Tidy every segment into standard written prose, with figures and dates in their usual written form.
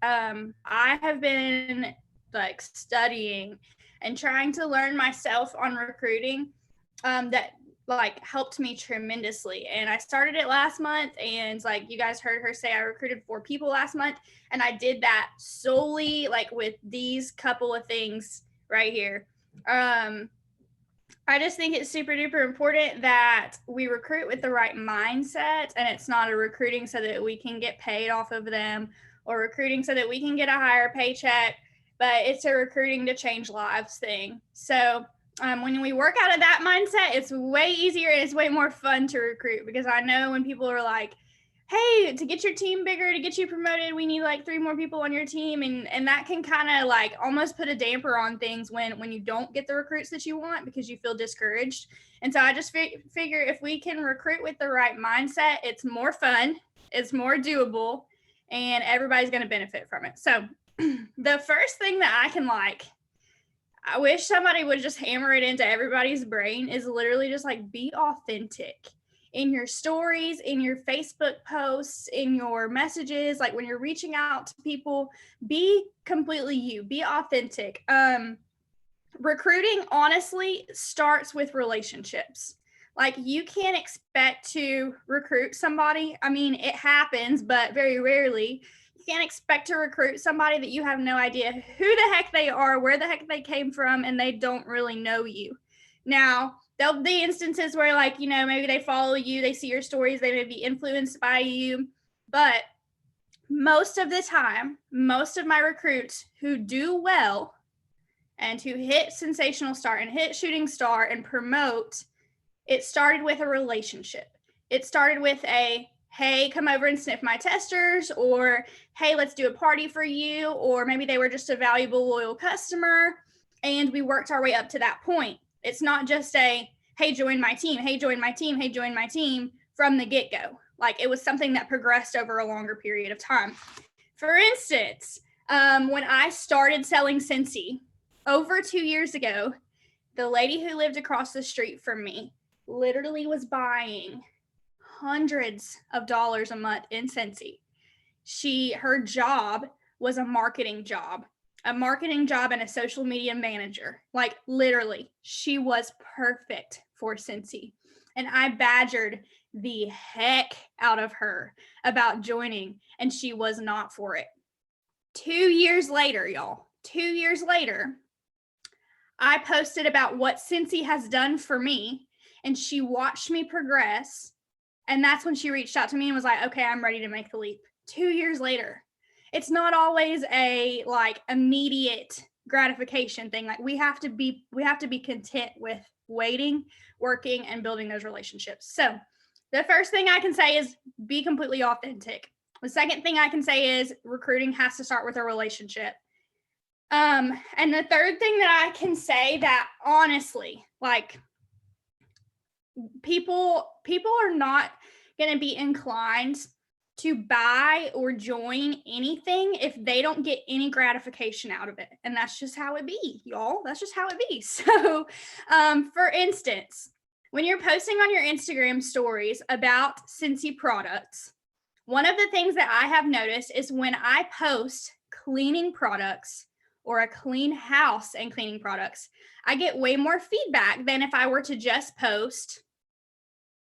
I have been like studying and trying to learn myself on recruiting that like helped me tremendously. And I started it last month, and like you guys heard her say, I recruited 4 people last month, and I did that solely like with these couple of things right here. um I just think it's super duper important that we recruit with the right mindset, and it's not a recruiting so that we can get paid off of them or recruiting so that we can get a higher paycheck, but it's a recruiting to change lives thing. So when we work out of that mindset, it's way easier and it's way more fun to recruit, because I know when people are like, hey, to get your team bigger, to get you promoted, we need like 3 more people on your team. And that can kind of like almost put a damper on things when you don't get the recruits that you want because you feel discouraged. And so I just figure if we can recruit with the right mindset, it's more fun, it's more doable, and everybody's going to benefit from it. So the first thing that I wish somebody would just hammer it into everybody's brain is literally just like be authentic in your stories, in your Facebook posts, in your messages. Like when you're reaching out to people, be completely you, be authentic. Recruiting honestly starts with relationships. Like you can't expect to recruit somebody. I mean, it happens, but very rarely. You can't expect to recruit somebody that you have no idea who the heck they are, where the heck they came from, and they don't really know you. Now, there'll be instances where, like, you know, maybe they follow you, they see your stories, they may be influenced by you. But most of the time, most of my recruits who do well and who hit sensational star and hit shooting star and promote, it started with a relationship. It started with a, hey, come over and sniff my testers, or hey, let's do a party for you, or maybe they were just a valuable, loyal customer, and we worked our way up to that point. It's not just a, hey, join my team, hey, join my team, hey, join my team from the get-go. Like it was something that progressed over a longer period of time. For instance, when I started selling Scentsy over 2 years ago, the lady who lived across the street from me literally was buying hundreds of dollars a month in Scentsy. Her job was a marketing job and a social media manager. Like literally, she was perfect for Scentsy. And I badgered the heck out of her about joining, and she was not for it. 2 years later, y'all, 2 years later, I posted about what Scentsy has done for me, and she watched me progress. And that's when she reached out to me and was like, okay, I'm ready to make the leap. 2 years later. It's not always a like immediate gratification thing. Like we have to be content with waiting, working, and building those relationships. So the first thing I can say is be completely authentic. The second thing I can say is recruiting has to start with a relationship. And the third thing that I can say that honestly, like people are not going to be inclined to buy or join anything if they don't get any gratification out of it. And that's just how it be, y'all. That's just how it be. So, for instance, when you're posting on your Instagram stories about Scentsy products, one of the things that I have noticed is when I post cleaning products or a clean house and cleaning products, I get way more feedback than if I were to just post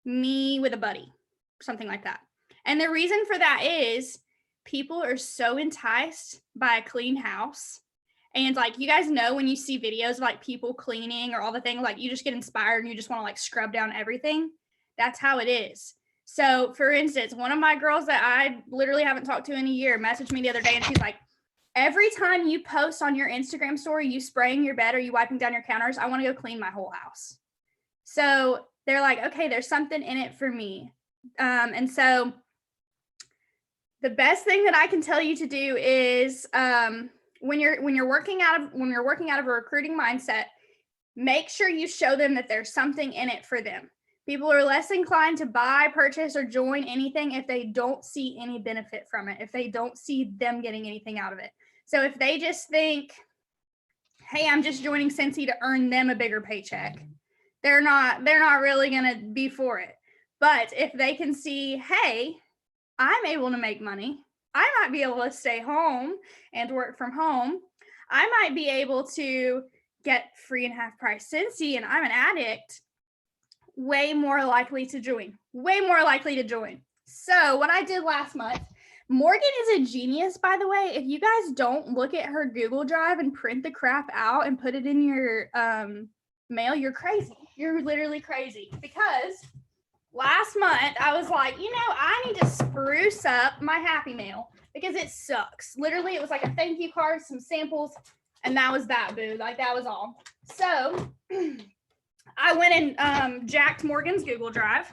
me with a buddy, something like that. And the reason for that is people are so enticed by a clean house. And like you guys know, when you see videos of like people cleaning or all the things, like you just get inspired and you just want to like scrub down everything. That's how it is. So for instance, one of my girls that I literally haven't talked to in a year messaged me the other day, and she's like, every time you post on your Instagram story, you spraying your bed or you wiping down your counters, I want to go clean my whole house. So they're like, okay, there's something in it for me. And so the best thing that I can tell you to do is when you're working out of a recruiting mindset, make sure you show them that there's something in it for them. People are less inclined to buy, purchase, or join anything if they don't see any benefit from it, if they don't see them getting anything out of it. So if they just think, hey, I'm just joining Scentsy to earn them a bigger paycheck, they're not really going to be for it. But if they can see, hey, I'm able to make money, I might be able to stay home and work from home. I might be able to get free and half price Scentsy, and I'm an addict. Way more likely to join. Way more likely to join. So what I did last month, Morgan is a genius, by the way. If you guys don't look at her Google Drive and print the crap out and put it in your mail, you're crazy. You're literally crazy. Because last month I was like, I need to spruce up my Happy Mail because it sucks. Literally, it was like a thank you card, some samples, and that was that, boo. Like, that was all. So I went and jacked Morgan's Google Drive.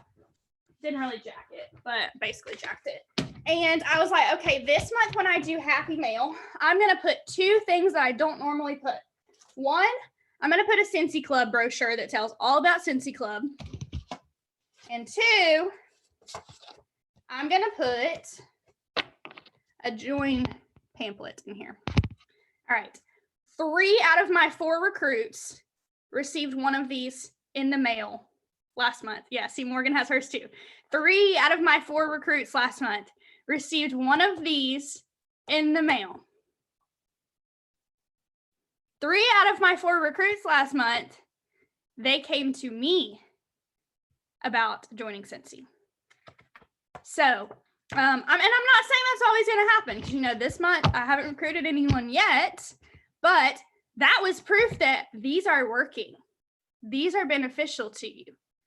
Didn't really jack it, but basically jacked it. And I was like, okay, this month when I do Happy Mail, I'm going to put 2 things that I don't normally put. One, I'm going to put a Scentsy Club brochure that tells all about Scentsy Club. And 2, I'm going to put a join pamphlet in here. All right. 3 out of my 4 recruits received one of these in the mail last month. Yeah, see, Morgan has hers too. 3 out of my 4 recruits last month received one of these in the mail. 3 out of my 4 recruits last month, they came to me about joining Scentsy. So, and I'm not saying that's always going to happen because, this month I haven't recruited anyone yet, but that was proof that these are working. These are beneficial to you.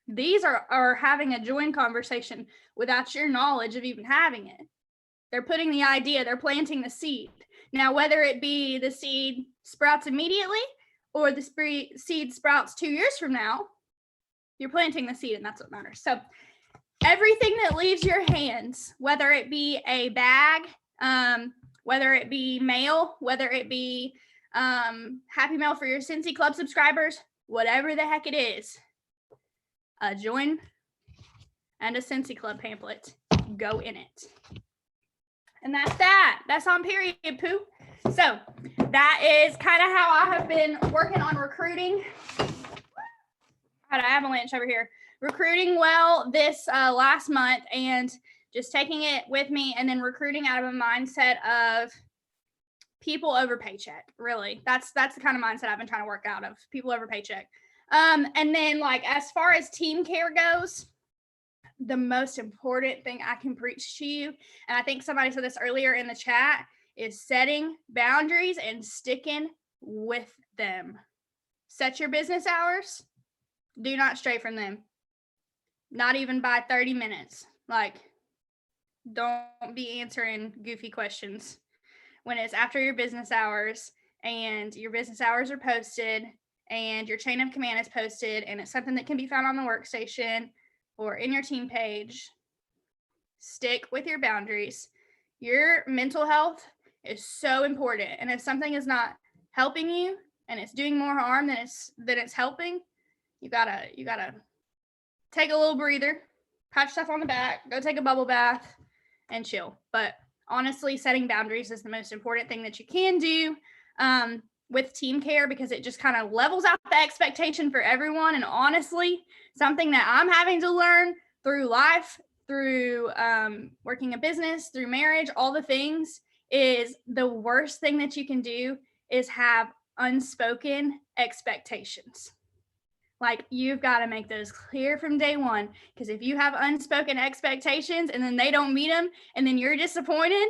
These are having a join conversation without your knowledge of even having it. They're putting the idea, they're planting the seed. Now, whether it be the seed sprouts immediately or the seed sprouts 2 years from now, you're planting the seed, and that's what matters. So everything that leaves your hands, whether it be a bag, whether it be mail, whether it be Happy Mail for your Scentsy Club subscribers, whatever the heck it is, a join and a Scentsy Club pamphlet go in it. And that's that. That's on period, poo. So that is kind of how I have been working on recruiting. I had an avalanche over here. Recruiting well this last month and just taking it with me and then recruiting out of a mindset of people over paycheck. Really, that's the kind of mindset I've been trying to work out of, people over paycheck. And then, like, as far as team care goes, the most important thing I can preach to you, and I think somebody said this earlier in the chat, is setting boundaries and sticking with them. Set your business hours. Do not stray from them. Not even by 30 minutes. Like, don't be answering goofy questions when it's after your business hours and your business hours are posted and your chain of command is posted and it's something that can be found on the workstation or in your team page. Stick with your boundaries. Your mental health is so important. And if something is not helping you and it's doing more harm than it's helping, you gotta take a little breather, pat yourself on the back, go take a bubble bath and chill. But honestly, setting boundaries is the most important thing that you can do with team care, because it just kind of levels out the expectation for everyone. And honestly, something that I'm having to learn through life, through working a business, through marriage, all the things, is the worst thing that you can do is have unspoken expectations. Like, you've got to make those clear from day one, because if you have unspoken expectations and then they don't meet them and then you're disappointed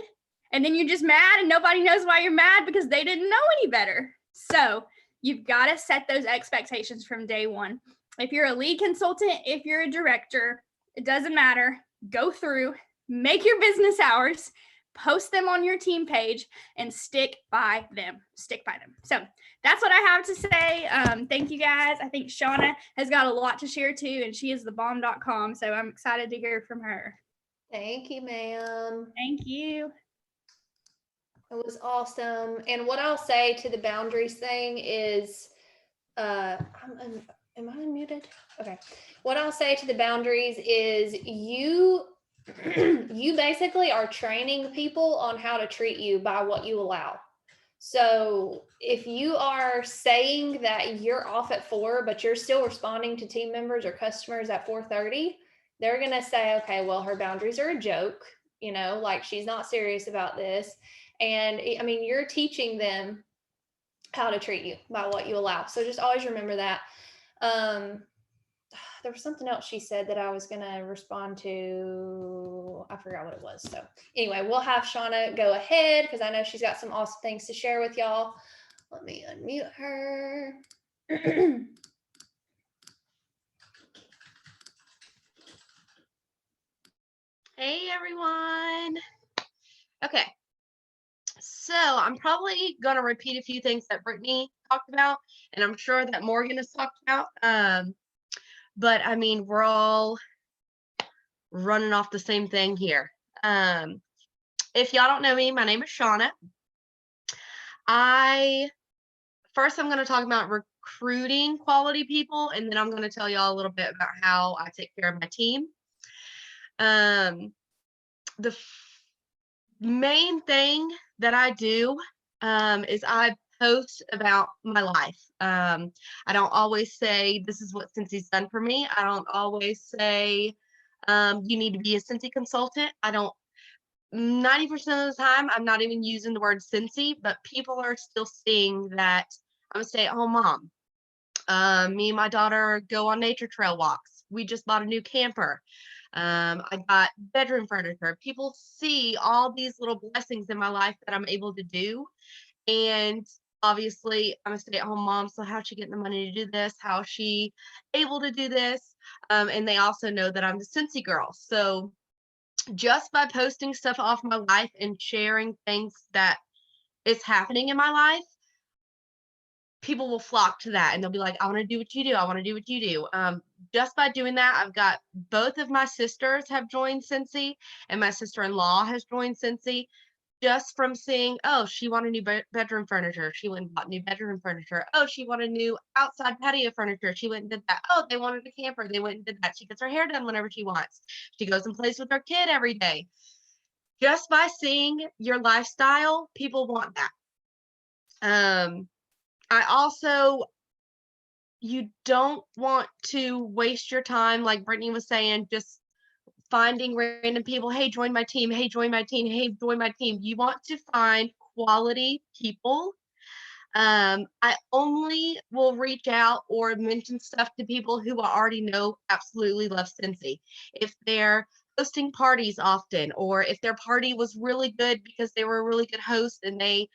and then you're just mad and nobody knows why you're mad because they didn't know any better. So you've got to set those expectations from day one. If you're a lead consultant, if you're a director, it doesn't matter. Go through, make your business hours, post them on your team page, and stick by them. Stick by them. So that's what I have to say. Thank you guys. I think Shauna has got a lot to share too, and she is thebomb.com. So I'm excited to hear from her. Thank you, ma'am. Thank you. It was awesome. And what I'll say to the boundaries thing is, am I unmuted? Okay. What I'll say to the boundaries is you basically are training people on how to treat you by what you allow. So if you are saying that you're off at 4, but you're still responding to team members or customers at 4:30, they're going to say, okay, well, her boundaries are a joke. like she's not serious about this. And I mean, you're teaching them how to treat you by what you allow. So just always remember that. There was something else she said that I was going to respond to. I forgot what it was. So anyway, we'll have Shauna go ahead because I know she's got some awesome things to share with y'all. Let me unmute her. Hey everyone. Okay. So I'm probably going to repeat a few things that Brittany talked about, and I'm sure that Morgan has talked about. But I mean, we're all running off the same thing here. If y'all don't know me, my name is Shauna. I'm going to talk about recruiting quality people, and then I'm going to tell y'all a little bit about how I take care of my team. The main thing that I do is I post about my life. I don't always say this is what Scentssy's done for me. I don't always say you need to be a Scentsy consultant. 90% of the time, I'm not even using the word Scentsy, but people are still seeing that I'm a stay-at-home mom. Me and my daughter go on nature trail walks. We just bought a new camper. I got bedroom furniture. People see all these little blessings in my life that I'm able to do. And obviously, I'm a stay-at-home mom, so how's she getting the money to do this? How's she able to do this? And they also know that I'm the Scentsy girl. So just by posting stuff off my life and sharing things that is happening in my life, people will flock to that and they'll be like, I want to do what you do. I want to do what you do. Just by doing that, I've got both of my sisters have joined Scentsy and my sister-in-law has joined Scentsy just from seeing, oh, she wanted new bedroom furniture. She went and bought new bedroom furniture. Oh, she wanted new outside patio furniture. She went and did that. Oh, they wanted a camper. They went and did that. She gets her hair done whenever she wants. She goes and plays with her kid every day. Just by seeing your lifestyle, people want that. You don't want to waste your time, like Brittany was saying, just finding random people. Hey, join my team. Hey, join my team. Hey, join my team. You want to find quality people. I only will reach out or mention stuff to people who I already know absolutely love Scentsy. If they're hosting parties often, or if their party was really good because they were a really good host and they,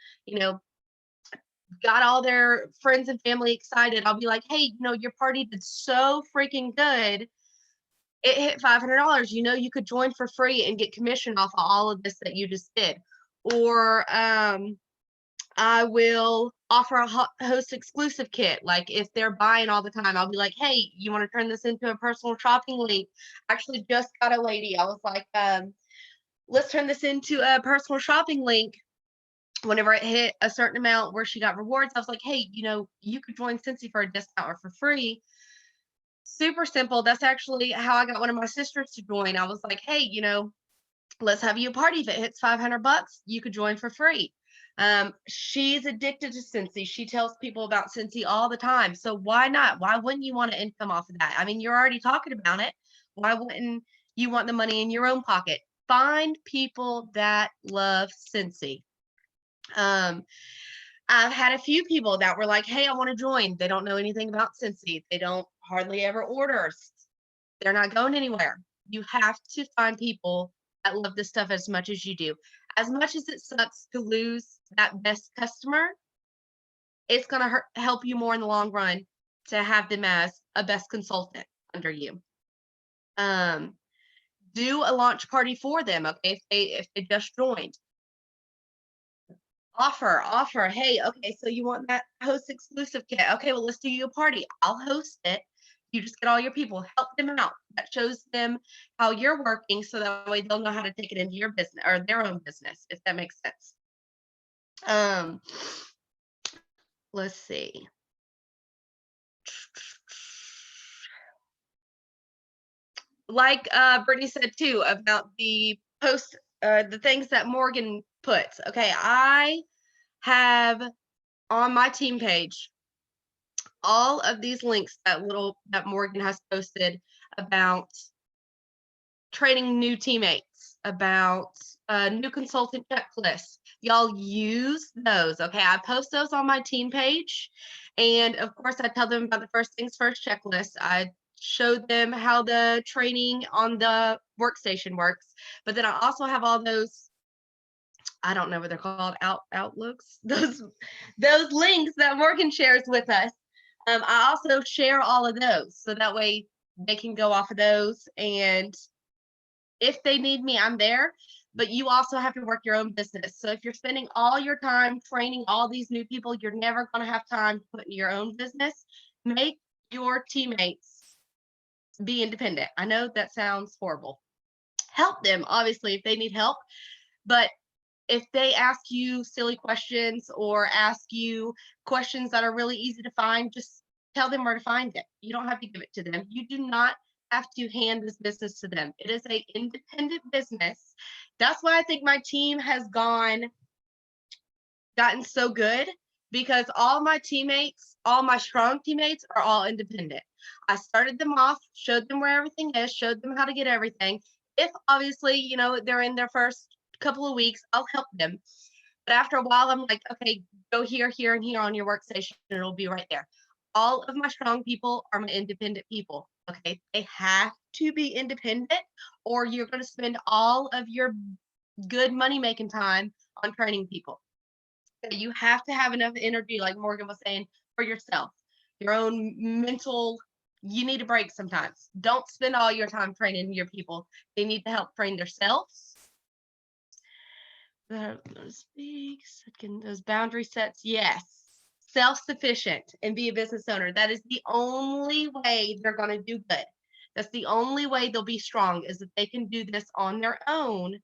got all their friends and family excited, I'll be like, hey, your party did so freaking good. It hit $500. You could join for free and get commission off of all of this that you just did. Or I will offer a host exclusive kit. Like if they're buying all the time, I'll be like, hey, you want to turn this into a personal shopping link? Actually just got a lady. I was like, let's turn this into a personal shopping link. Whenever it hit a certain amount where she got rewards, I was like, hey, you could join Scentsy for a discount or for free. Super simple. That's actually how I got one of my sisters to join. I was like, hey, let's have you a party. If it hits $500, you could join for free. She's addicted to Scentsy. She tells people about Scentsy all the time. So why not? Why wouldn't you want to income off of that? I mean, you're already talking about it. Why wouldn't you want the money in your own pocket? Find people that love Scentsy. I've had a few people that were like, hey, I want to join. They don't know anything about Scentsy. They don't hardly ever order. They're not going anywhere. You have to find people that love this stuff as much as you do. As much as it sucks to lose that best customer, it's going to help you more in the long run to have them as a best consultant under you. Do a launch party for them, okay, if they just joined. Offer. Hey, okay, so you want that host exclusive kit? Okay, well, let's do you a party. I'll host it. You just get all your people, help them out. That shows them how you're working, so that way they'll know how to take it into your business or their own business, if that makes sense. Let's see. Like Brittany said too about the post, the things that Morgan puts. Okay, I have on my team page all of these links that Morgan has posted about training new teammates. about new consultant checklists. Y'all use those, okay? I post those on my team page. And of course, I tell them about the first things first checklist. I showed them how the training on the workstation works. But then I also have all those, I don't know what they're called, outlooks, those links that Morgan shares with us. I also share all of those, so that way they can go off of those, and if they need me, I'm there. But you also have to work your own business. So if you're spending all your time training all these new people, you're never going to have time to put in your own business. Make your teammates be independent. I know that sounds horrible. Help them, obviously, if they need help. But if they ask you silly questions or ask you questions that are really easy to find, just tell them where to find it. You don't have to give it to them. You do not have to hand this business to them. It is an independent business. That's why I think my team has gotten so good, because all my teammates, all my strong teammates are all independent. I started them off, showed them where everything is, showed them how to get everything. If obviously, they're in their first couple of weeks, I'll help them. But after a while, I'm like, okay, go here, here, and here on your workstation. It'll be right there. All of my strong people are my independent people. Okay, they have to be independent, or you're going to spend all of your good money making time on training people. So you have to have enough energy, like Morgan was saying, for yourself, your own mental. You need a break sometimes. Don't spend all your time training your people. They need to help train themselves. Those boundary sets, yes. Self-sufficient and be a business owner. That is the only way they're going to do good. That's the only way they'll be strong, is that they can do this on their own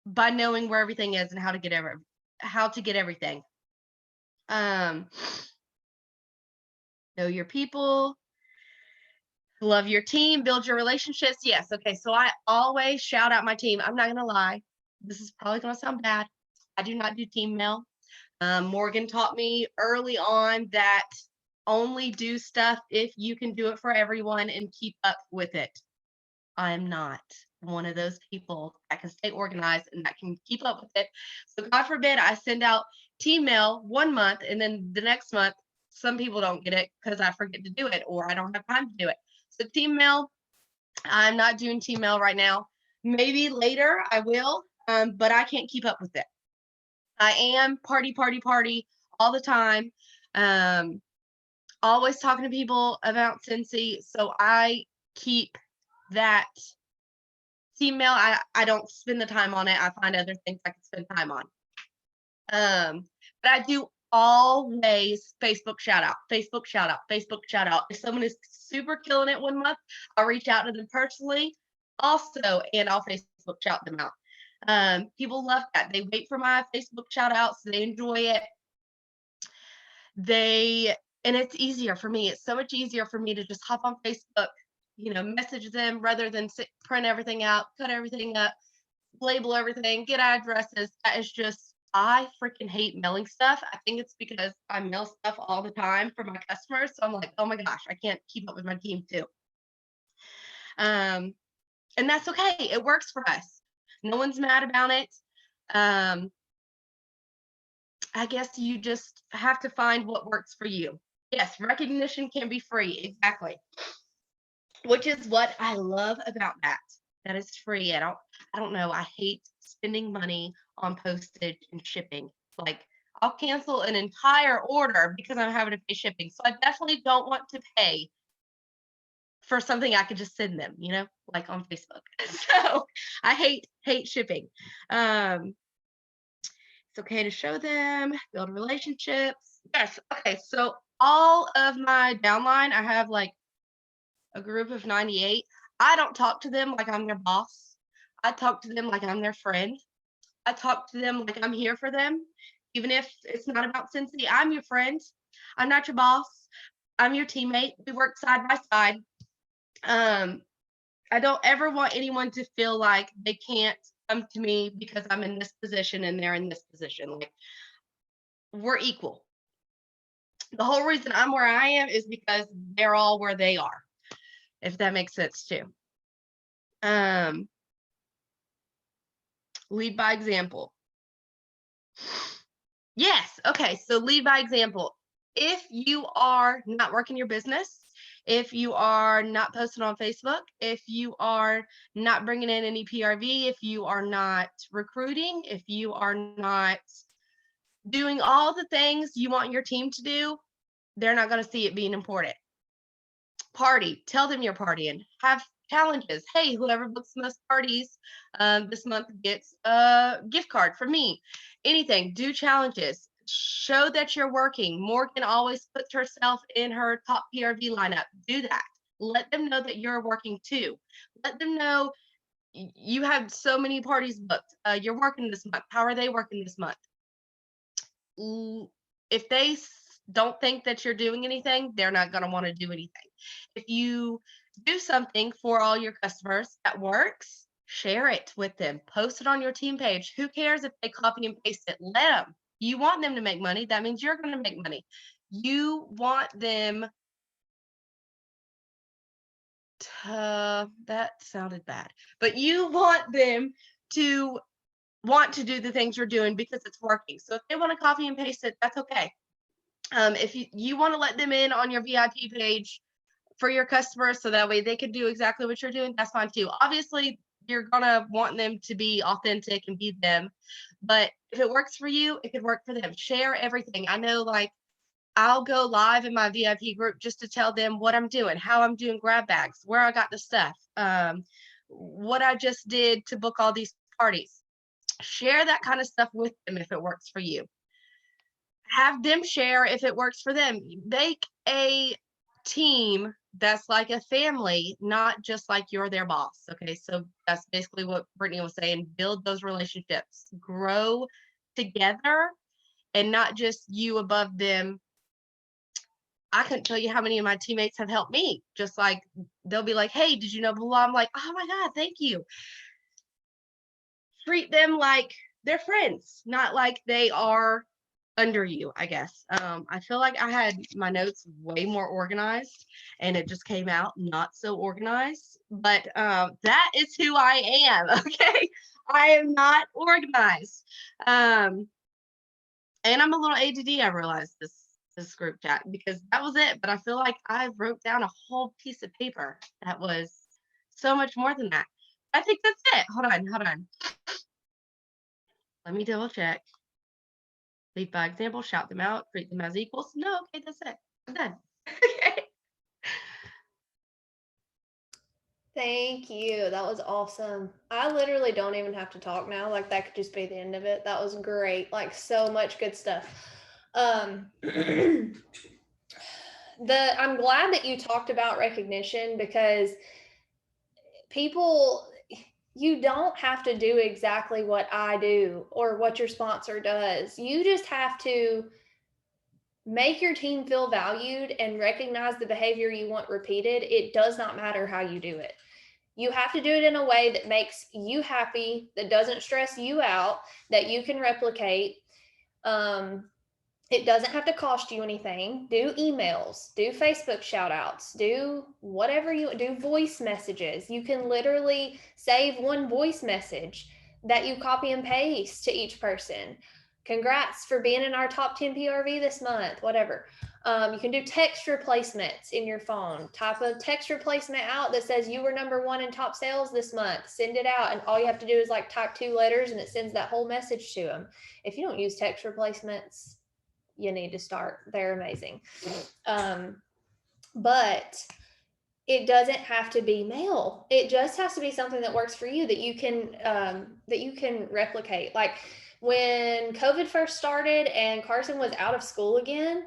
by knowing where everything is and how to get everything. Know your people, love your team, build your relationships. Yes. Okay. So I always shout out my team. I'm not going to lie. This is probably going to sound bad. I do not do team mail. Morgan taught me early on that only do stuff if you can do it for everyone and keep up with it. I'm not one of those people that can stay organized and that can keep up with it. So God forbid I send out team mail 1 month and then the next month some people don't get it because I forget to do it or I don't have time to do it. So team mail, I'm not doing team mail right now. Maybe later I will, but I can't keep up with it. I am party all the time. Always talking to people about Scentsy. So I keep that team mail. I don't spend the time on it. I find other things I can spend time on. But I do always Facebook shout out. If someone is super killing it 1 month, I'll reach out to them personally also, and I'll Facebook shout them out. People love that. They wait for my Facebook shout outs. They enjoy it. And it's easier for me. It's so much easier for me to just hop on Facebook, message them rather than print everything out, cut everything up, label everything, get addresses. That is just, I freaking hate mailing stuff. I think it's because I mail stuff all the time for my customers. So I'm like, oh my gosh, I can't keep up with my team too. And that's okay. It works for us. No one's mad about it. I guess you just have to find what works for you. Yes, recognition can be free. Exactly. Which is what I love about that. That is free. I don't know. I hate spending money on postage and shipping. Like, I'll cancel an entire order because I'm having to pay shipping. So I definitely don't want to pay for something I could just send them, like on Facebook. So I hate shipping. It's okay to show them, build relationships. Yes. Okay. So all of my downline, I have like a group of 98. I don't talk to them like I'm their boss. I talk to them like I'm their friend. I talk to them like I'm here for them. Even if it's not about Scentsy, I'm your friend. I'm not your boss. I'm your teammate. We work side by side. I don't ever want anyone to feel like they can't come to me because I'm in this position and they're in this position. Like, we're equal. The whole reason I'm where I am is because they're all where they are, if that makes sense too. Lead by example. Yes. Okay. So lead by example. If you are not working your business, if you are not posting on Facebook, if you are not bringing in any PRV, if you are not recruiting, if you are not doing all the things you want your team to do, they're not going to see it being important. Party. Tell them you're partying. Have challenges. Hey, whoever books the most parties this month gets a gift card from me. Anything. Do challenges. Show that you're working. Morgan always puts herself in her top PRV lineup. Do that. Let them know that you're working too. Let them know you have so many parties booked. You're working this month. How are they working this month? If they don't think that you're doing anything, they're not going to want to do anything. If you do something for all your customers that works, share it with them. Post it on your team page. Who cares if they copy and paste it? Let them. You want them to make money. That means you're going to make money. You want them to, that sounded bad, but you want them to want to do the things you're doing because it's working. So if they want to copy and paste it, that's okay. If you want to let them in on your VIP page for your customers so that way they can do exactly what you're doing, that's fine too. Obviously, you're gonna want them to be authentic and be them, but if it works for you, it could work for them. Share everything. I know, like, I'll go live in my VIP group just to tell them what I'm doing, how I'm doing grab bags, where I got the stuff, what I just did to book all these parties. Share that kind of stuff with them if it works for you. Have them share if it works for them. Make a team that's like a family, not just like you're their boss. Okay, so that's basically what Brittany was saying. Build those relationships, grow together, and not just you above them. I couldn't tell you how many of my teammates have helped me. Just like they'll be like, "Hey, did you know blah, blah?" I'm like, "Oh my God, thank you." Treat them like they're friends, not like they are under you, I guess. I feel like I had my notes way more organized and it just came out not so organized, but that is who I am. Okay. I am not organized. And I'm a little ADD, I realized this group chat because that was it. But I feel like I wrote down a whole piece of paper that was so much more than that. I think that's it. Hold on. Let me double check. Lead by example, shout them out, treat them as equals. No, okay, that's it. I'm done. Okay. Thank you. That was awesome. I literally don't even have to talk now. Like that could just be the end of it. That was great. Like so much good stuff. I'm glad that you talked about recognition because people, you don't have to do exactly what I do or what your sponsor does. You just have to make your team feel valued and recognize the behavior you want repeated. It does not matter how you do it. You have to do it in a way that makes you happy, that doesn't stress you out, that you can replicate. It doesn't have to cost you anything. Do emails, do Facebook shout outs, do whatever you do, voice messages. You can literally save one voice message that you copy and paste to each person. Congrats for being in our top 10 PRV this month, whatever. You can do text replacements in your phone. Type a text replacement out that says you were #1 in top sales this month. Send it out, and all you have to do is like type 2 letters, and it sends that whole message to them. If you don't use text replacements, you need to start. They're amazing. But it doesn't have to be mail. It just has to be something that works for you that you can replicate. Like when COVID first started and Carson was out of school again,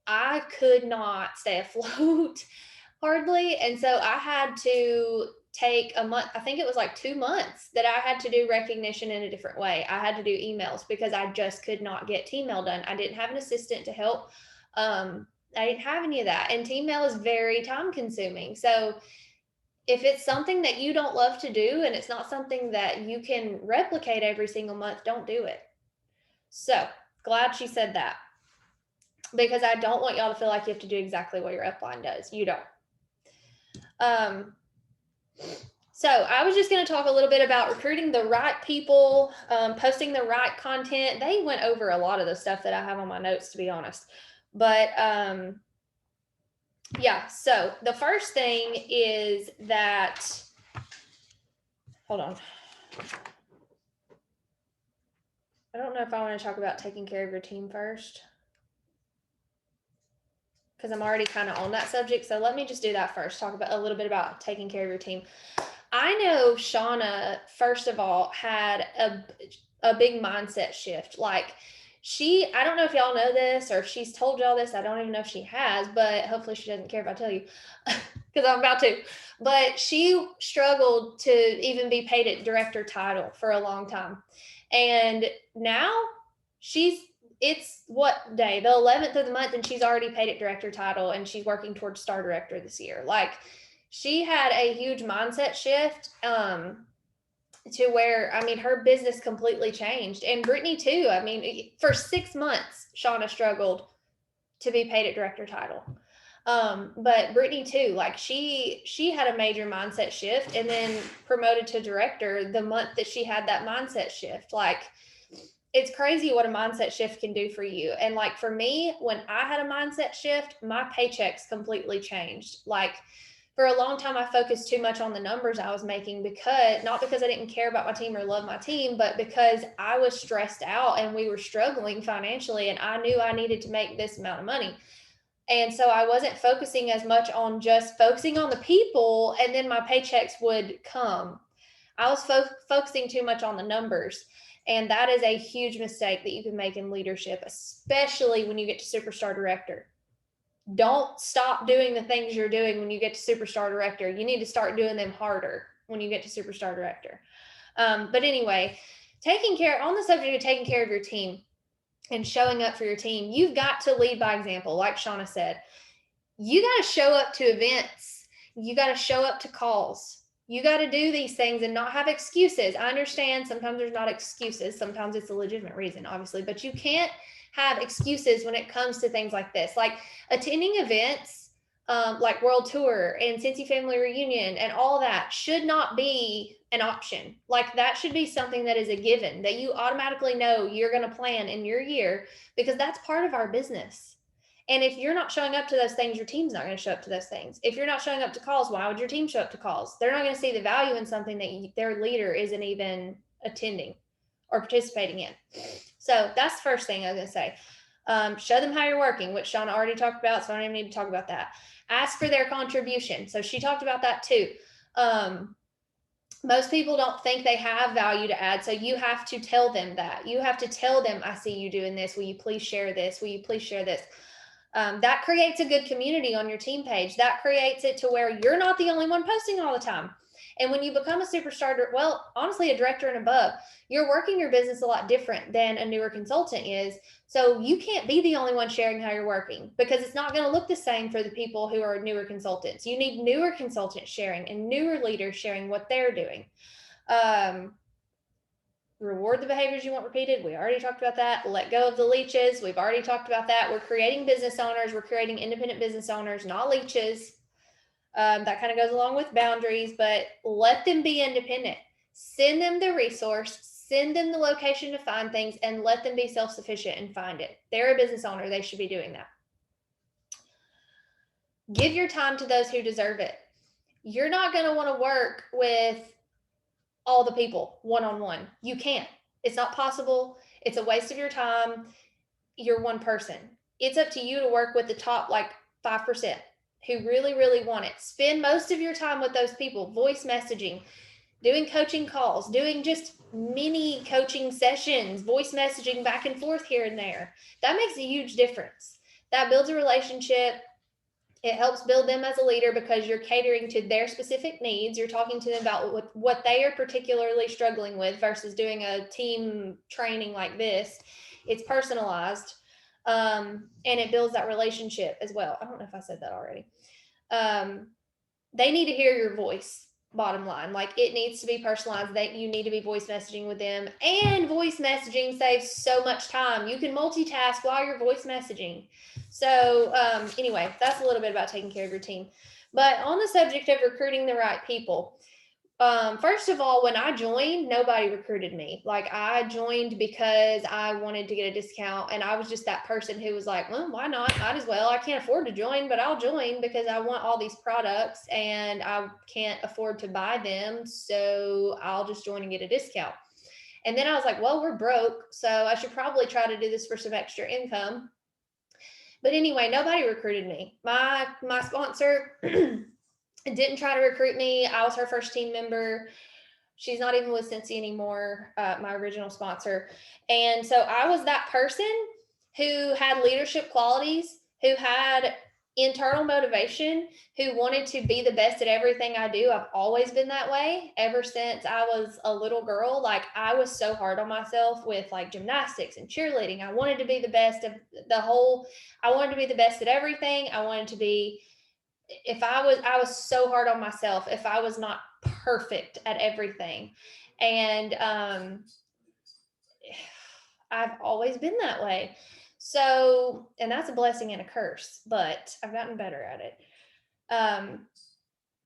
I could not stay afloat hardly. And so I had to take a month, I think it was like 2 months that I had to do recognition in a different way. I had to do emails because I just could not get team mail done. I didn't have an assistant to help. I didn't have any of that. And team mail is very time consuming. So if it's something that you don't love to do and it's not something that you can replicate every single month, don't do it. So glad she said that, because I don't want y'all to feel like you have to do exactly what your upline does. You don't. So I was just going to talk a little bit about recruiting the right people, posting the right content. They went over a lot of the stuff that I have on my notes, to be honest. But yeah, so the first thing is that, hold on. I don't know if I want to talk about taking care of your team first, because I'm already kind of on that subject. So let me just do that first. Talk about a little bit about taking care of your team. I know Shauna, first of all, had a big mindset shift. Like I don't know if y'all know this or if she's told y'all this. I don't even know if she has, but hopefully she doesn't care if I tell you, because I'm about to. But she struggled to even be paid at director title for a long time. And now it's what day? The 11th of the month, and she's already paid at director title, and she's working towards star director this year. Like, she had a huge mindset shift to where, I mean, her business completely changed. And Brittany too. I mean, for 6 months, Shauna struggled to be paid at director title. But Brittany too, like she had a major mindset shift and then promoted to director the month that she had that mindset shift. Like, it's crazy what a mindset shift can do for you. And like for me, when I had a mindset shift, my paychecks completely changed. Like, for a long time, I focused too much on the numbers I was making, not because I didn't care about my team or love my team, but because I was stressed out and we were struggling financially, and I knew I needed to make this amount of money. And so I wasn't focusing as much on just focusing on the people, and then my paychecks would come. I was focusing too much on the numbers. And that is a huge mistake that you can make in leadership, especially when you get to superstar director. Don't stop doing the things you're doing when you get to superstar director. You need to start doing them harder when you get to superstar director. But anyway, on the subject of taking care of your team and showing up for your team, you've got to lead by example. Like Shauna said, you got to show up to events. You got to show up to calls. You got to do these things and not have excuses. I understand sometimes there's not excuses. Sometimes it's a legitimate reason, obviously, but you can't have excuses when it comes to things like this. Like attending events like World Tour and Cincy Family Reunion and all that should not be an option. Like, that should be something that is a given, that you automatically know you're going to plan in your year, because that's part of our business. And if you're not showing up to those things, your team's not going to show up to those things. If you're not showing up to calls, why would your team show up to calls? They're not going to see the value in something that their leader isn't even attending or participating in. So that's the first thing I was going to say. Show them how you're working, which Shauna already talked about, so I don't even need to talk about that. Ask for their contribution. So she talked about that too. Most people don't think they have value to add, so you have to tell them that. You have to tell them, I see you doing this. Will you please share this? Will you please share this? That creates a good community on your team page. That creates it to where you're not the only one posting all the time. And when you become a superstar, well, honestly, a director and above, you're working your business a lot different than a newer consultant is. So you can't be the only one sharing how you're working, because it's not going to look the same for the people who are newer consultants. You need newer consultants sharing and newer leaders sharing what they're doing. Reward the behaviors you want repeated. We already talked about that. Let go of the leeches. We've already talked about that. We're creating business owners. We're creating independent business owners, not leeches. That kind of goes along with boundaries, but let them be independent. Send them the resource, send them the location to find things, and let them be self-sufficient and find it. They're a business owner. They should be doing that. Give your time to those who deserve it. You're not going to want to work with all the people one-on-one. You can't. It's not possible. It's a waste of your time. You're one person. It's up to you to work with the top 5% who really, really want it. Spend most of your time with those people, voice messaging, doing coaching calls, doing just mini coaching sessions, voice messaging back and forth here and there. That makes a huge difference. That builds a relationship. It helps build them as a leader because you're catering to their specific needs. You're talking to them about what they are particularly struggling with versus doing a team training like this. It's personalized, and it builds that relationship as well. I don't know if I said that already. They need to hear your voice, bottom line. Like, it needs to be personalized. That you need to be voice messaging with them, and voice messaging saves so much time. You can multitask while you're voice messaging. So anyway, that's a little bit about taking care of your team. But on the subject of recruiting the right people, First of all, when I joined, nobody recruited me. Like, I joined because I wanted to get a discount, and I was just that person who was like, well, why not? Might as well. I can't afford to join, but I'll join because I want all these products and I can't afford to buy them. So I'll just join and get a discount. And then I was like, well, we're broke, so I should probably try to do this for some extra income. But anyway, nobody recruited me. My sponsor didn't try to recruit me. I was her first team member. She's not even with Cincy anymore, my original sponsor. And so I was that person who had leadership qualities, who had internal motivation, who wanted to be the best at everything I do. I've always been that way ever since I was a little girl. Like, I was so hard on myself with like gymnastics and cheerleading. I wanted to be the best of I wanted to be the best at everything. I wanted to be, I was so hard on myself if I was not perfect at everything. And I've always been that way. So, and that's a blessing and a curse, but I've gotten better at it.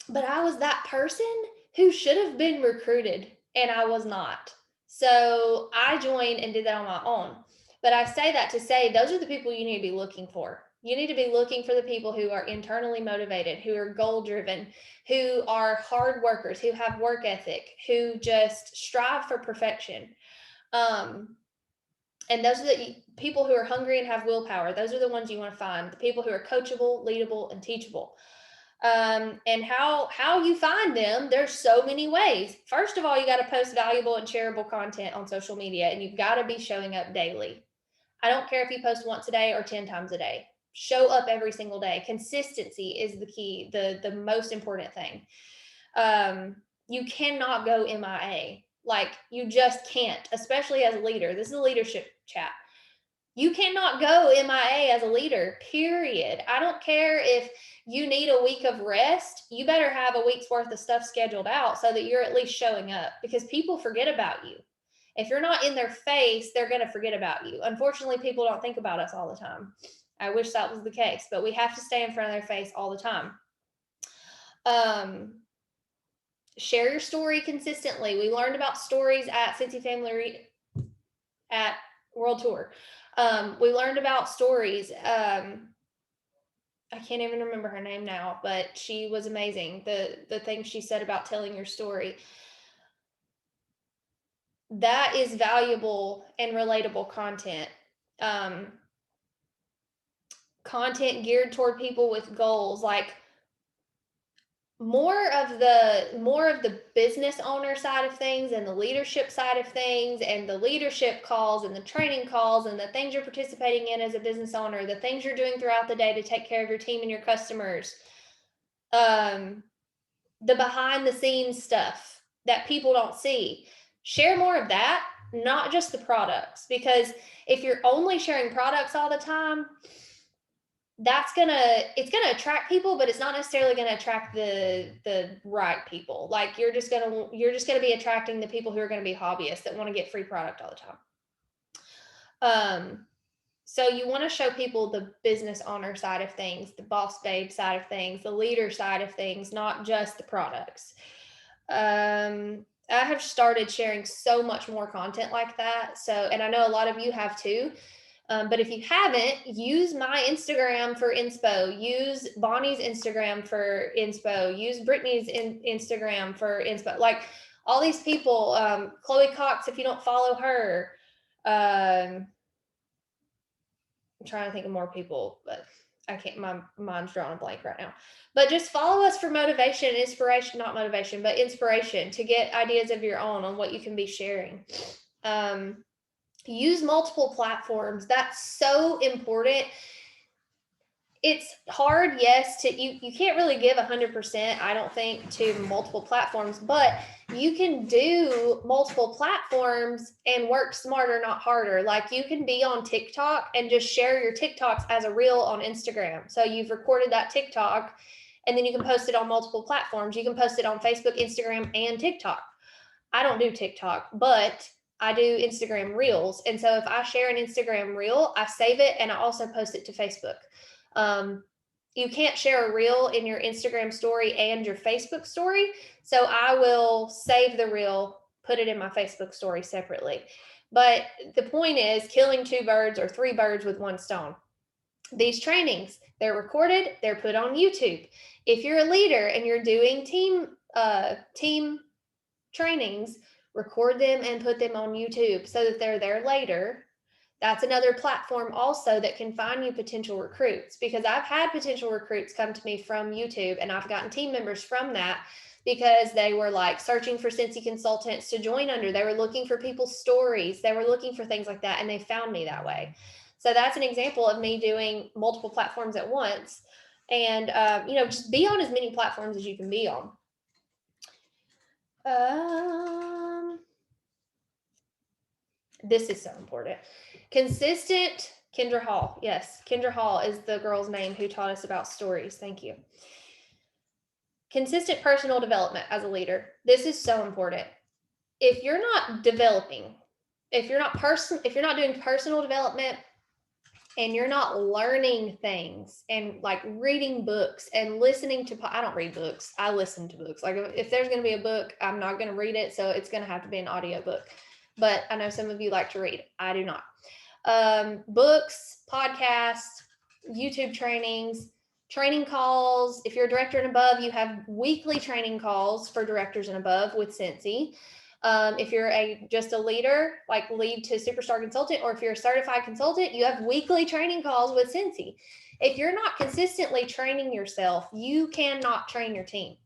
But I was that person who should have been recruited, and I was not. So I joined and did that on my own. But I say that to say those are the people you need to be looking for. You need to be looking for the people who are internally motivated, who are goal driven, who are hard workers, who have work ethic, who just strive for perfection. And those are the people who are hungry and have willpower. Those are the ones you want to find. The people who are coachable, leadable, and teachable. And how you find them, there's so many ways. First of all, you got to post valuable and shareable content on social media, and you've got to be showing up daily. I don't care if you post once a day or 10 times a day. Show up every single day. Consistency is the key, the most important thing. You cannot go MIA. Like, you just can't, especially as a leader. This is a leadership chat. You cannot go MIA as a leader, period. I don't care if you need a week of rest. You better have a week's worth of stuff scheduled out so that you're at least showing up, because people forget about you. If you're not in their face, they're going to forget about you. Unfortunately, people don't think about us all the time. I wish that was the case, but we have to stay in front of their face all the time. Share your story consistently. We learned about stories at Cincy Family at World Tour. We learned about stories. I can't even remember her name now, but she was amazing. The things she said about telling your story. That is valuable and relatable content. Content geared toward people with goals, like more of the business owner side of things and the leadership side of things, and the leadership calls and the training calls and the things you're participating in as a business owner, the things you're doing throughout the day to take care of your team and your customers, the behind the scenes stuff that people don't see. Share more of that, not just the products, because if you're only sharing products all the time, it's gonna attract people, but it's not necessarily gonna attract the right people. Like, you're just gonna be attracting the people who are gonna be hobbyists that want to get free product all the time. So you want to show people the business owner side of things, the boss babe side of things, the leader side of things, not just the products. I have started sharing so much more content like that. So, and I know a lot of you have too. But if you haven't, use my Instagram for inspo, use Bonnie's Instagram for inspo, use Brittany's Instagram for inspo. Like, all these people, Chloe Cox, if you don't follow her, I'm trying to think of more people, but I can't, my mind's drawing a blank right now. But just follow us for motivation, inspiration, not motivation, but inspiration, to get ideas of your own on what you can be sharing. Use multiple platforms. That's so important. It's hard, yes, you can't really give 100%, I don't think, to multiple platforms, but you can do multiple platforms and work smarter, not harder. Like, you can be on TikTok and just share your TikToks as a reel on Instagram. So you've recorded that TikTok, and then you can post it on multiple platforms. You can post it on Facebook, Instagram, and TikTok. I don't do TikTok, but I do Instagram reels. And so if I share an Instagram reel, I save it and I also post it to Facebook. you can't share a reel in your Instagram story and your Facebook story. So I will save the reel, put it in my Facebook story separately. But the point is killing 2 birds or 3 birds with 1 stone. These trainings, they're recorded, they're put on YouTube. If you're a leader and you're doing team trainings, record them and put them on YouTube so that they're there later. That's another platform also that can find you potential recruits, because I've had potential recruits come to me from YouTube, and I've gotten team members from that because they were like searching for Cincy consultants to join under. They were looking for people's stories. They were looking for things like that, and they found me that way. So that's an example of me doing multiple platforms at once. And, just be on as many platforms as you can be on. This is so important. Consistent. Kendra Hall. Yes, Kendra Hall is the girl's name who taught us about stories. Thank you. Consistent personal development as a leader. This is so important. If you're not developing, if you're not doing personal development, and you're not learning things and like reading books and listening to, I don't read books, I listen to books. Like if there's going to be a book, I'm not going to read it. So it's going to have to be an audio book. But I know some of you like to read. I do not. Books, podcasts, YouTube trainings, training calls. If you're a director and above, you have weekly training calls for directors and above with Cincy. If you're just a leader, like lead to superstar consultant, or if you're a certified consultant, you have weekly training calls with Cincy. If you're not consistently training yourself, you cannot train your team.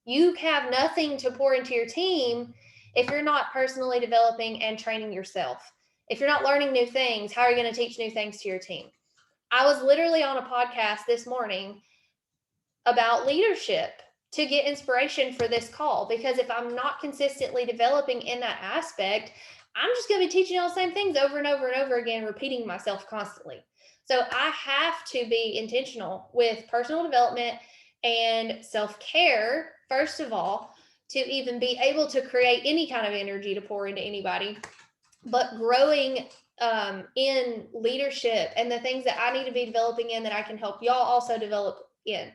You have nothing to pour into your team if you're not personally developing and training yourself. If you're not learning new things, how are you going to teach new things to your team? I was literally on a podcast this morning about leadership to get inspiration for this call, because if I'm not consistently developing in that aspect, I'm just going to be teaching all the same things over and over and over again, repeating myself constantly. So I have to be intentional with personal development and self-care, first of all, to even be able to create any kind of energy to pour into anybody, but growing in leadership and the things that I need to be developing in that I can help y'all also develop in.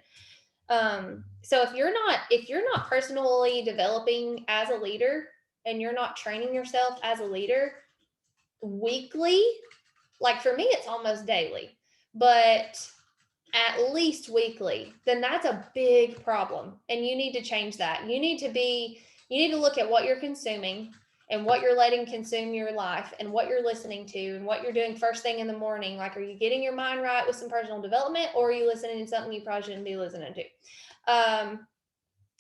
So if you're not personally developing as a leader and you're not training yourself as a leader weekly, like for me, it's almost daily, but at least weekly, then that's a big problem. And you need to change that. You need to look at what you're consuming and what you're letting consume your life and what you're listening to and what you're doing first thing in the morning. Like, are you getting your mind right with some personal development, or are you listening to something you probably shouldn't be listening to?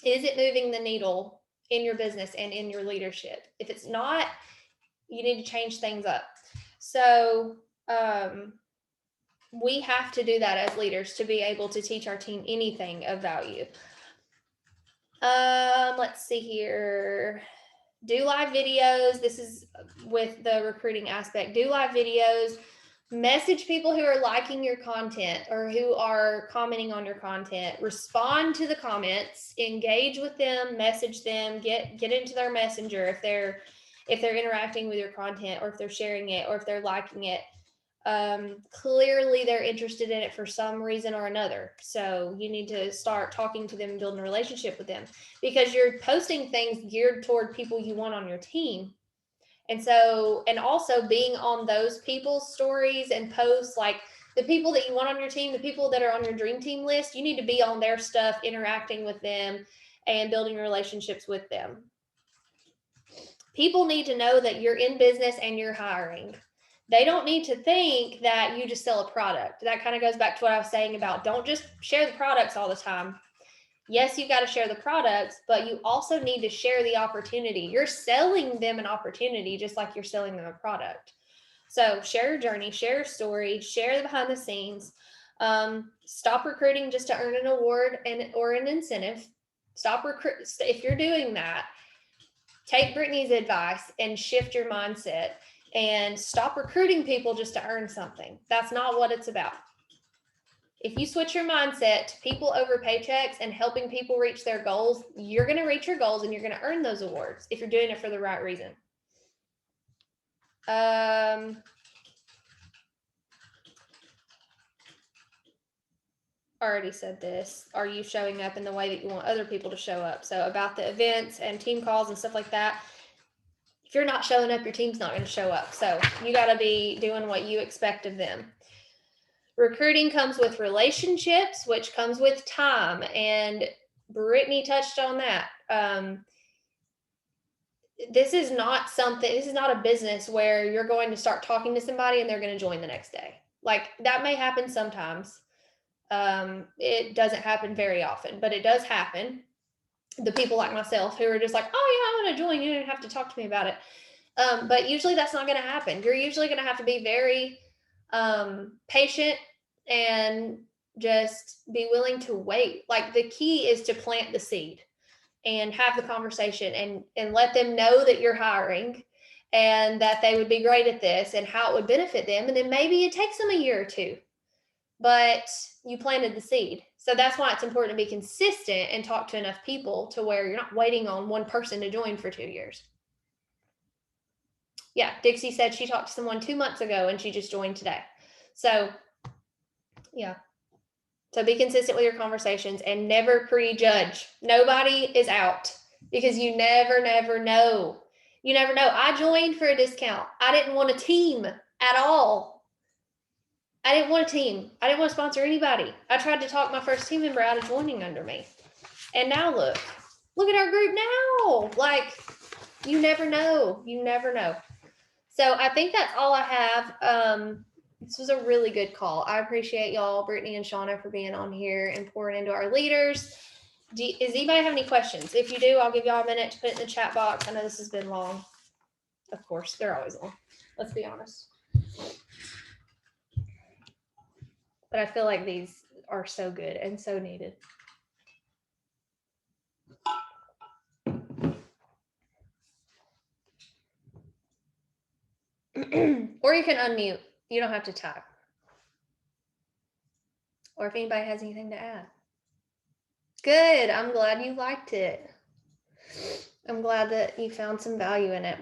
Is it moving the needle in your business and in your leadership? If it's not, you need to change things up. So, we have to do that as leaders to be able to teach our team anything of value. Let's see here. Do live videos. This is with the recruiting aspect. Do live videos. Message people who are liking your content or who are commenting on your content. Respond to the comments. Engage with them. Message them. Get into their messenger if they're interacting with your content, or if they're sharing it, or if they're liking it. Clearly they're interested in it for some reason or another. So you need to start talking to them and building a relationship with them, because you're posting things geared toward people you want on your team. And so, and also being on those people's stories and posts, like the people that you want on your team, the people that are on your dream team list, you need to be on their stuff, interacting with them and building relationships with them. People need to know that you're in business and you're hiring. They don't need to think that you just sell a product. That kind of goes back to what I was saying about don't just share the products all the time. Yes, you've got to share the products, but you also need to share the opportunity. You're selling them an opportunity just like you're selling them a product. So share your journey, share your story, share the behind the scenes. Stop recruiting just to earn an award or an incentive. Stop recruit. If you're doing that, take Brittany's advice and shift your mindset. And stop recruiting people just to earn something. That's not what it's about. If you switch your mindset to people over paychecks and helping people reach their goals, you're going to reach your goals and you're going to earn those awards if you're doing it for the right reason. already said this. Are you showing up in the way that you want other people to show up? So about the events and team calls and stuff like that. If you're not showing up, your team's not going to show up. So you got to be doing what you expect of them. Recruiting comes with relationships, which comes with time. And Brittany touched on that. This is not a business where you're going to start talking to somebody and they're going to join the next day. Like that may happen sometimes. It doesn't happen very often, but it does happen. The people like myself who are just like, oh yeah, I want to join. You don't have to talk to me about it. But usually that's not going to happen. You're usually going to have to be very patient and just be willing to wait. Like the key is to plant the seed and have the conversation and let them know that you're hiring and that they would be great at this and how it would benefit them. And then maybe it takes them a year or two, but you planted the seed. So that's why it's important to be consistent and talk to enough people to where you're not waiting on one person to join for 2 years. Yeah, Dixie said she talked to someone 2 months ago and she just joined today. So yeah. So be consistent with your conversations and never prejudge. Nobody is out because you never know. You never know. I joined for a discount. I didn't want a team at all. I didn't want a team. I didn't want to sponsor anybody. I tried to talk my first team member out of joining under me. And now look at our group now. Like, you never know. You never know. So I think that's all I have. This was a really good call. I appreciate y'all, Brittany and Shauna, for being on here and pouring into our leaders. Does anybody have any questions? If you do, I'll give y'all a minute to put it in the chat box. I know this has been long. Of course, they're always long. Let's be honest. But I feel like these are so good and so needed. Or you can unmute. You don't have to type. Or if anybody has anything to add. Good. I'm glad you liked it. I'm glad that you found some value in it.